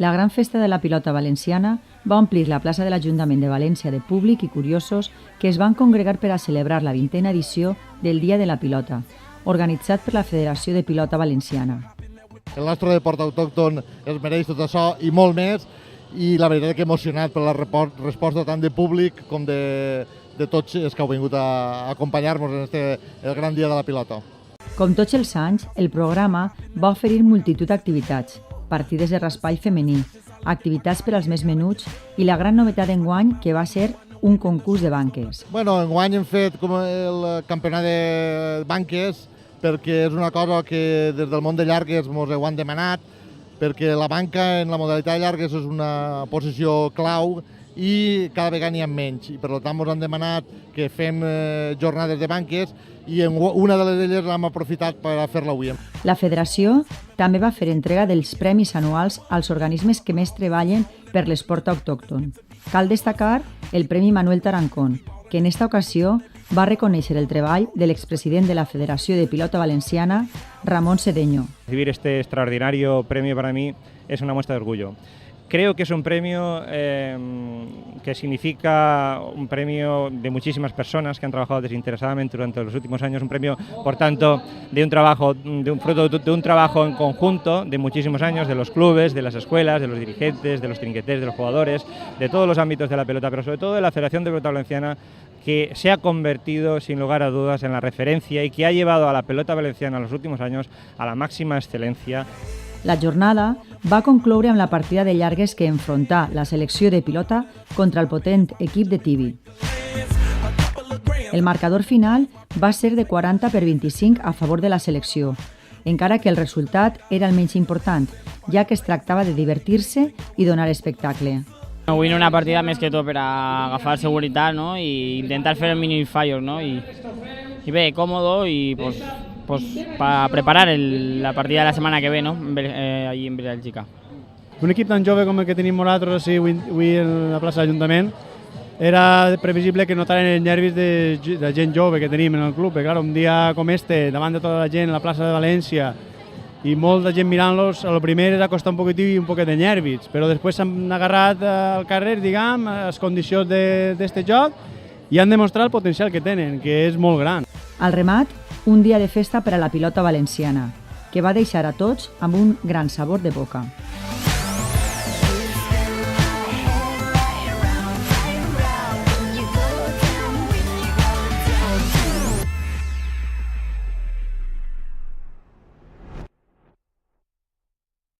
La gran festa de la pilota valenciana va omplir la plaça de l'Ajuntament de València de públic i curiosos que es van congregar per a celebrar la 20a edició del Dia de la Pilota, organitzat per la Federació de Pilota Valenciana. El nostre deport autòcton es mereix tot això i molt més, i la veritat que emocionat per la resposta tant de públic com de tots els que heu vingut a acompanyar-nos en el gran dia de la pilota. Com tots els anys, el programa va oferir multitud d'activitats, partides de raspall femení, activitats per als més menuts i la gran novetat d'enguany que va ser un concurs de banques. Enguany hem fet com el campionat de banques perquè és una cosa que des del món de llargues ens ho han demanat, perquè la banca en la modalitat de llargues és una posició clau i cada vegada n'hi ha menys. I per tant ens han demanat que fem jornades de banques i una de les elles l'hem aprofitat per fer-la avui. La federació també va fer entrega dels premis anuals als organismes que més treballen per l'esport autòcton. Cal destacar el Premi Manuel Tarancón, que en esta ocasió va reconèixer el treball de l'expresident de la Federació de Pilota Valenciana, Ramón Sedeño. Recibir este extraordinario premio para mí es una muestra de orgullo. Creo que es un premio que significa un premio de muchísimas personas que han trabajado desinteresadamente durante los últimos años, un premio, por tanto, de un trabajo, fruto de un trabajo en conjunto de muchísimos años, de los clubes, de las escuelas, de los dirigentes, de los trinquetes, de los jugadores, de todos los ámbitos de la pelota, pero sobre todo de la Federación de Pelota Valenciana, que se ha convertido, sin lugar a dudas, en la referencia y que ha llevado a la pelota valenciana en los últimos años a la máxima excelencia. La jornada va concloure amb la partida de llargues que enfrontà la selecció de pilota contra el potent equip de Tibi. El marcador final va ser de 40-25 a favor de la selecció, encara que el resultat era el menys important, ja que es tractava de divertir-se i donar espectacle. Avui era una partida més que tot per a agafar seguretat, no? I intentar fer el mínim fallos, no? I bé, còmodo i para preparar la partida de la setmana que ve, no? Allí en Bèlgica. Un equip tan jove com el que tenim nosaltres avui en la plaça de l'Ajuntament era previsible que notaren els nervis de gent jove que tenim en el club. Perquè, clar, un dia com este, davant de tota la gent a la plaça de València i molta gent mirant-los, el primer és acostar un poquití i un poquet de nervis, però després s'han agarrat al carrer, diguem, a les condicions d'aquest joc i han demostrat el potencial que tenen, que és molt gran. Al remat, un dia de festa per a la pilota valenciana, que va deixar a tots amb un gran sabor de boca.